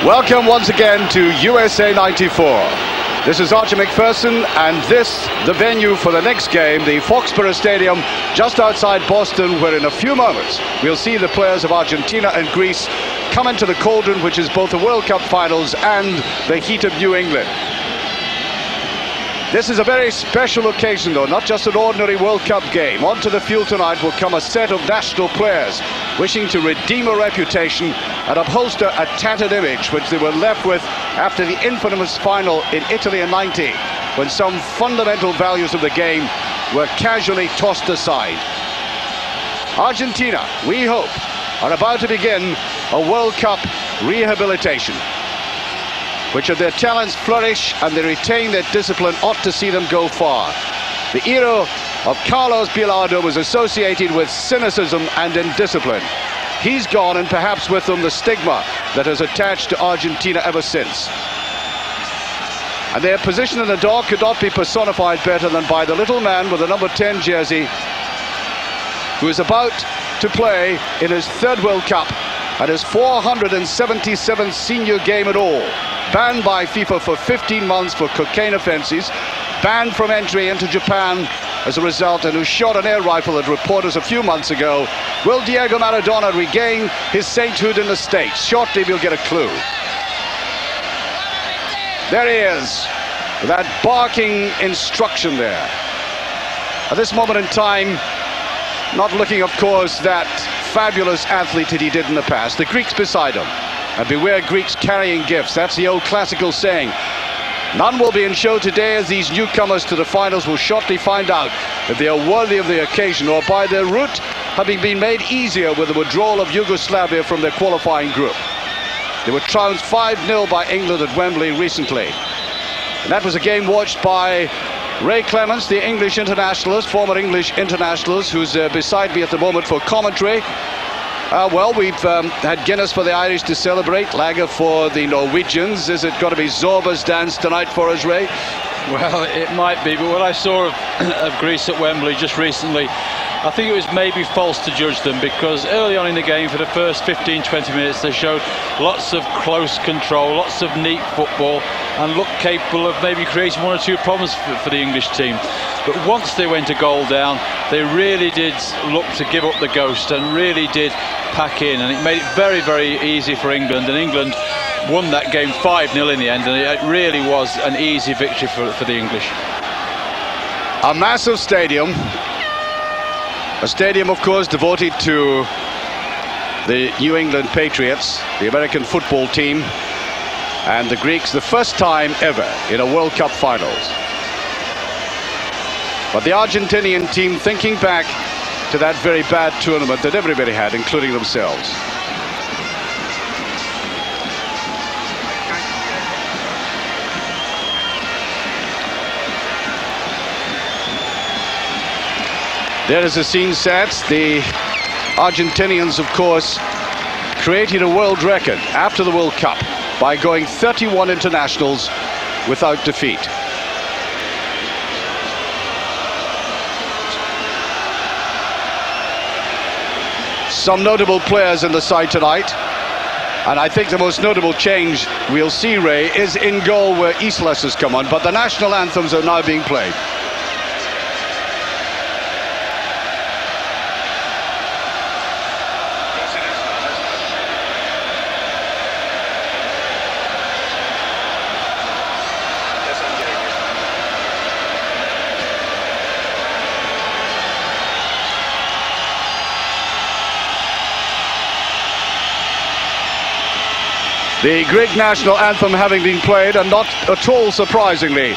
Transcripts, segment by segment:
Welcome once again to USA 94. This is Archie McPherson, and this, the venue for the next game, the Foxborough Stadium, just outside Boston, where in a few moments we'll see the players of Argentina and Greece come into the cauldron, which is both the World Cup finals and the heat of New England. This is a very special occasion, though, not just an ordinary World Cup game. Onto the field tonight will come a set of national players wishing to redeem a reputation and upholster a tattered image which they were left with after the infamous final in Italy in '90, when some fundamental values of the game were casually tossed aside. Argentina, we hope, are about to begin a World Cup rehabilitation. Which of their talents flourish and they retain their discipline ought to see them go far. The era of Carlos Bilardo was associated with cynicism and indiscipline. He's gone, and perhaps with him the stigma that has attached to Argentina ever since. And their position in the dock could not be personified better than by the little man with the number 10 jersey, who is about to play in his third World Cup and his 477th senior game at all. Banned by FIFA for 15 months for cocaine offences, banned from entry into Japan as a result, and who shot an air rifle at reporters a few months ago. Will Diego Maradona regain his sainthood in the States? Shortly we'll get a clue. There he is, that barking instruction there. At this moment in time, not looking, of course, that fabulous athlete that he did in the past. The Greeks beside him. And beware Greeks carrying gifts. That's the old classical saying. None will be in show today, as these newcomers to the finals will shortly find out if they are worthy of the occasion, or by their route having been made easier with the withdrawal of Yugoslavia from their qualifying group. They were trounced 5-0 by England at Wembley recently. And that was a game watched by Ray Clements, the English internationalist, former English internationalist, who's beside me at the moment for commentary. Well, we've had Guinness for the Irish to celebrate, lager for the Norwegians. Is it going to be Zorba's dance tonight for us, Ray? Well, it might be, but what I saw of Greece at Wembley just recently, I think it was maybe false to judge them, because early on in the game, for the first 15-20 minutes, they showed lots of close control, lots of neat football, and looked capable of maybe creating one or two problems for the English team. But once they went a goal down, they really did look to give up the ghost and really did pack in, and it made it very, very easy for England, and England won that game 5-0 in the end, and it really was an easy victory for the English. A massive stadium. A stadium, of course, devoted to the New England Patriots, the American football team, and the Greeks, the first time ever in a World Cup finals. But the Argentinian team thinking back to that very bad tournament that everybody had, including themselves. There is the scene set. The Argentinians, of course, created a world record after the World Cup by going 31 internationals without defeat. Some notable players in the side tonight, and I think the most notable change we'll see, Ray, is in goal, where Islas has come on, but the national anthems are now being played. The Greek national anthem having been played, and not at all surprisingly,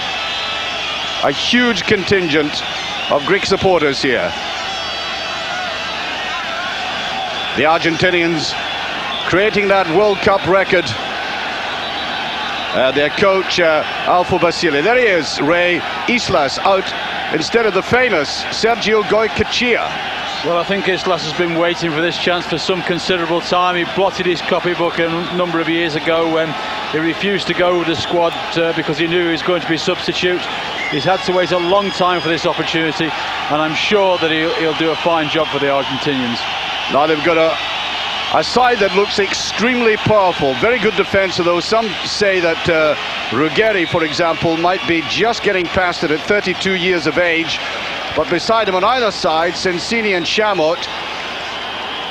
a huge contingent of Greek supporters here. The Argentinians creating that World Cup record. Their coach, Alfo Basile. There he is, Ray. Islas out instead of the famous Sergio Goycochea. Well, I think Islas has been waiting for this chance for some considerable time. He blotted his copybook a number of years ago when he refused to go with the squad because he knew he was going to be substitute. He's had to wait a long time for this opportunity, and I'm sure that he'll do a fine job for the Argentinians. Now they've got a A side that looks extremely powerful. Very good defence, although some say that Ruggeri, for example, might be just getting past it at 32 years of age. But beside him on either side, Sensini and Chamot.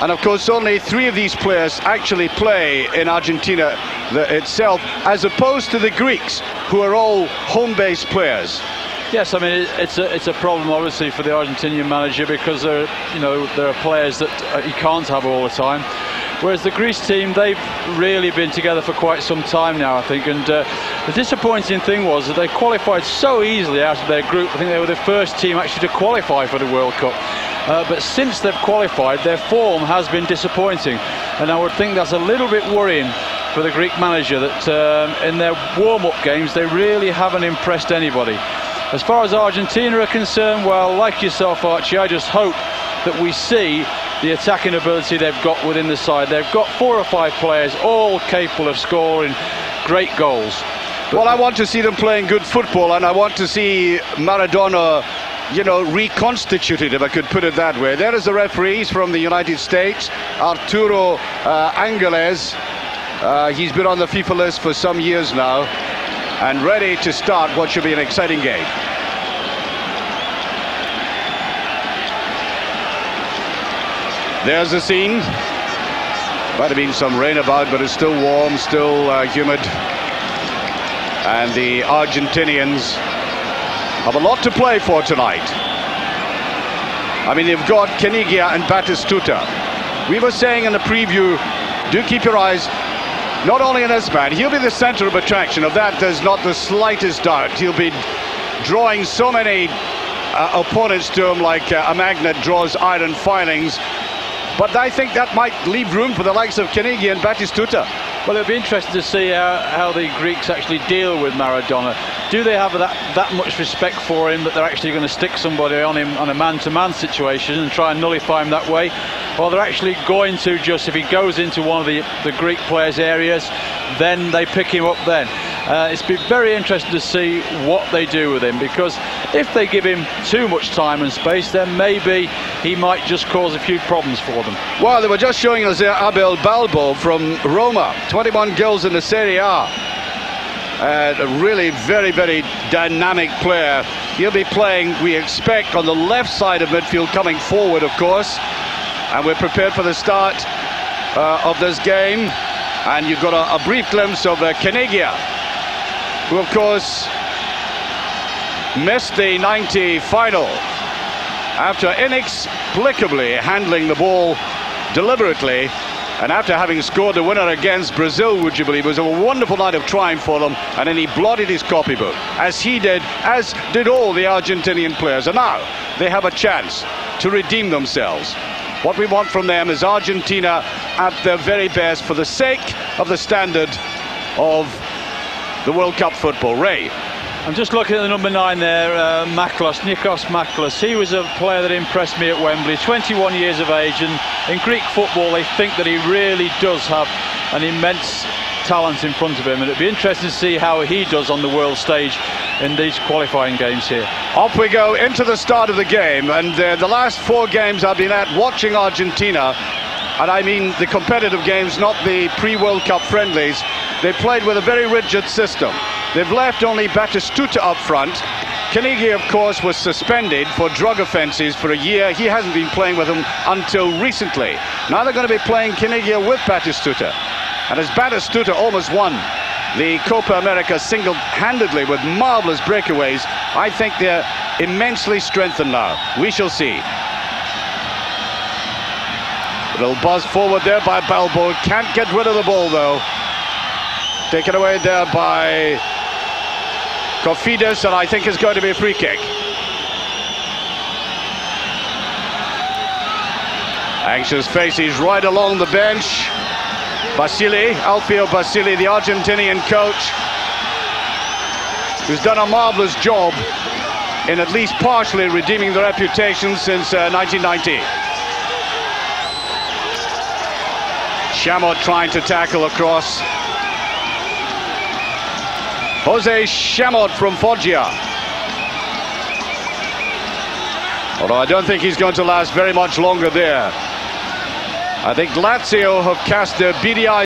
And of course, only 3 of these players actually play in Argentina itself, as opposed to the Greeks, who are all home-based players. Yes, I mean it's a problem obviously for the Argentinian manager, because there are players that he can't have all the time. Whereas the Greece team, they've really been together for quite some time now, I think. And the disappointing thing was that they qualified so easily out of their group. I think they were the first team actually to qualify for the World Cup. But since they've qualified, their form has been disappointing. And I would think that's a little bit worrying for the Greek manager, that in their warm-up games, they really haven't impressed anybody. As far as Argentina are concerned, well, like yourself, Archie, I just hope that we see the attacking ability they've got within the side. They've got 4 or 5 players all capable of scoring great goals. Well, I want to see them playing good football, and I want to see Maradona, reconstituted, if I could put it that way. There is the referee. He's from the United States, Arturo Angeles. He's been on the FIFA list for some years now, and ready to start what should be an exciting game. There's the scene. Might have been some rain about, but it's still warm, still humid. And the Argentinians have a lot to play for tonight. I mean, they've got Canigia and Batistuta. We were saying in the preview, do keep your eyes not only on this man. He'll be the centre of attraction. Of that, there's not the slightest doubt. He'll be drawing so many opponents to him like a magnet draws iron filings. But I think that might leave room for the likes of Canigia and Batistuta. Well, it'll be interesting to see how the Greeks actually deal with Maradona. Do they have that much respect for him that they're actually going to stick somebody on him on a man-to-man situation and try and nullify him that way? Or they're actually going to just, if he goes into one of the Greek players' areas, then they pick him up then. It's been very interesting to see what they do with him, because if they give him too much time and space, then maybe he might just cause a few problems for them. Well, they were just showing us there Abel Balbo from Roma, 21 goals in the Serie A. A really very, very dynamic player. He'll be playing, we expect, on the left side of midfield, coming forward, of course. And we're prepared for the start of this game. And you've got a brief glimpse of Canigia, who, of course, missed the 90 final after inexplicably handling the ball deliberately, and after having scored the winner against Brazil, would you believe. It was a wonderful night of triumph for them, and then he blotted his copybook, as he did, as did all the Argentinian players. And now they have a chance to redeem themselves. What we want from them is Argentina at their very best, for the sake of the standard of the World Cup football. Ray. I'm just looking at the number 9 there, Nikos Maklas. He was a player that impressed me at Wembley, 21 years of age, and in Greek football they think that he really does have an immense talent in front of him, and it'd be interesting to see how he does on the world stage in these qualifying games here. Off we go into the start of the game, and the last 4 games I've been at watching Argentina, and I mean the competitive games, not the pre-World Cup friendlies. They played with a very rigid system. They've left only Batistuta up front. Canigia, of course, was suspended for drug offences for a year. He hasn't been playing with them until recently. Now they're going to be playing Canigia with Batistuta. And as Batistuta almost won the Copa America single-handedly with marvellous breakaways, I think they're immensely strengthened now. We shall see. A little buzz forward there by Balbo. Can't get rid of the ball, though. Taken away there by Kofidis, and I think it's going to be a free kick. Anxious faces right along the bench. Basile, Alfio Basile, the Argentinian coach, who's done a marvellous job in at least partially redeeming the reputation since 1990. Chamot trying to tackle across. Jose Chamot from Foggia. Although I don't think he's going to last very much longer there. I think Lazio have cast their beady eyes